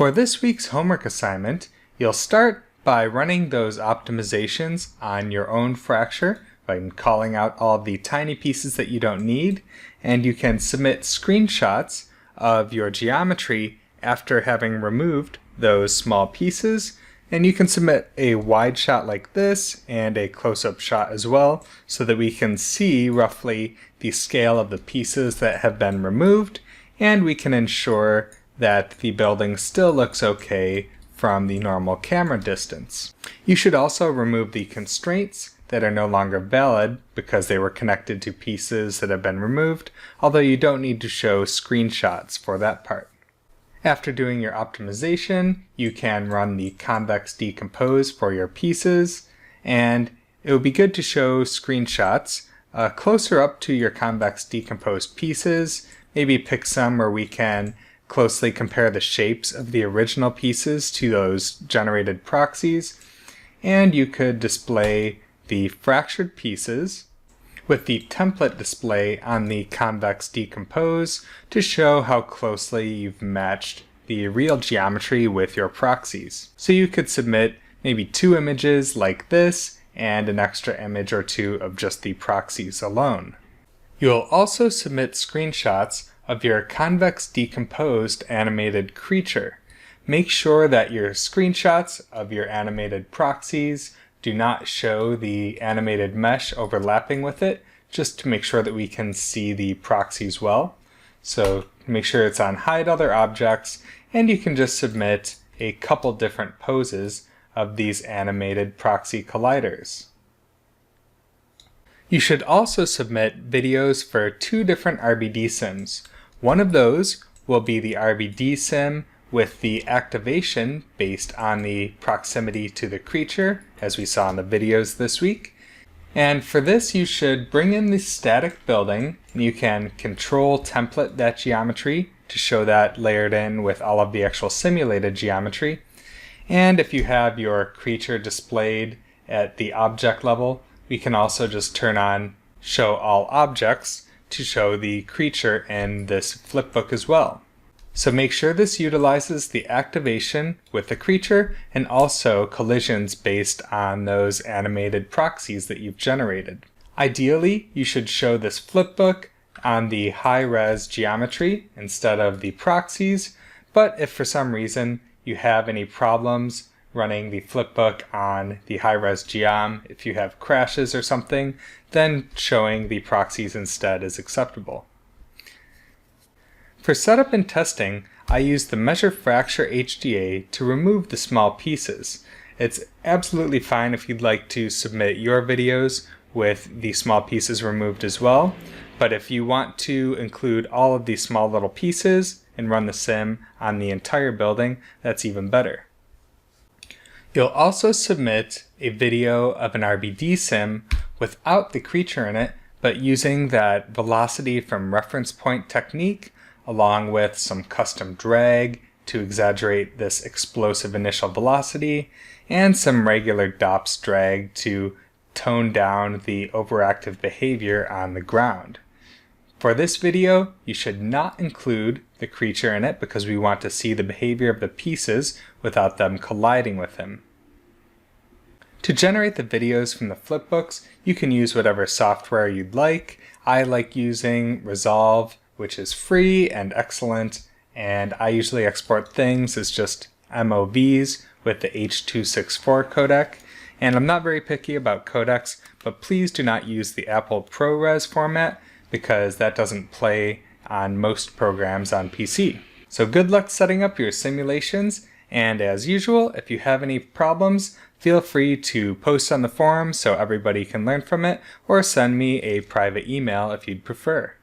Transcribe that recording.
For this week's homework assignment, you'll start by running those optimizations on your own fracture by calling out all the tiny pieces that you don't need, and you can submit screenshots of your geometry after having removed those small pieces, and you can submit a wide shot like this and a close-up shot as well so that we can see roughly the scale of the pieces that have been removed, and we can ensure that the building still looks okay from the normal camera distance. You should also remove the constraints that are no longer valid because they were connected to pieces that have been removed, although you don't need to show screenshots for that part. After doing your optimization, you can run the convex decompose for your pieces, and it would be good to show screenshots closer up to your convex decomposed pieces. Maybe pick some where we can closely compare the shapes of the original pieces to those generated proxies, and you could display the fractured pieces with the template display on the convex decompose to show how closely you've matched the real geometry with your proxies. So you could submit maybe 2 images like this and an extra image or 2 of just the proxies alone. You'll also submit screenshots of your convex decomposed animated creature. Make sure that your screenshots of your animated proxies do not show the animated mesh overlapping with it, just to make sure that we can see the proxies well. So make sure it's on hide other objects, and you can just submit a couple different poses of these animated proxy colliders. You should also submit videos for 2 different RBD sims. One of those will be the RBD sim with the activation based on the proximity to the creature, as we saw in the videos this week. And for this, you should bring in the static building, and you can control template that geometry to show that layered in with all of the actual simulated geometry. And if you have your creature displayed at the object level, we can also just turn on Show All Objects to show the creature in this flipbook as well. So make sure this utilizes the activation with the creature and also collisions based on those animated proxies that you've generated. Ideally, you should show this flipbook on the high-res geometry instead of the proxies, but if for some reason you have any problems running the flipbook on the high-res geom, if you have crashes or something, then showing the proxies instead is acceptable. For setup and testing, I use the Measure Fracture HDA to remove the small pieces. It's absolutely fine if you'd like to submit your videos with the small pieces removed as well, but if you want to include all of these small little pieces and run the sim on the entire building, that's even better. You'll also submit a video of an RBD sim without the creature in it, but using that velocity from reference point technique along with some custom drag to exaggerate this explosive initial velocity and some regular DOPS drag to tone down the overactive behavior on the ground. For this video, you should not include the creature in it because we want to see the behavior of the pieces without them colliding with him. To generate the videos from the flipbooks, you can use whatever software you'd like. I like using Resolve, which is free and excellent, and I usually export things as just MOVs with the H.264 codec. And I'm not very picky about codecs, but please do not use the Apple ProRes format because that doesn't play on most programs on PC. So good luck setting up your simulations, and as usual, if you have any problems, feel free to post on the forum so everybody can learn from it, or send me a private email if you'd prefer.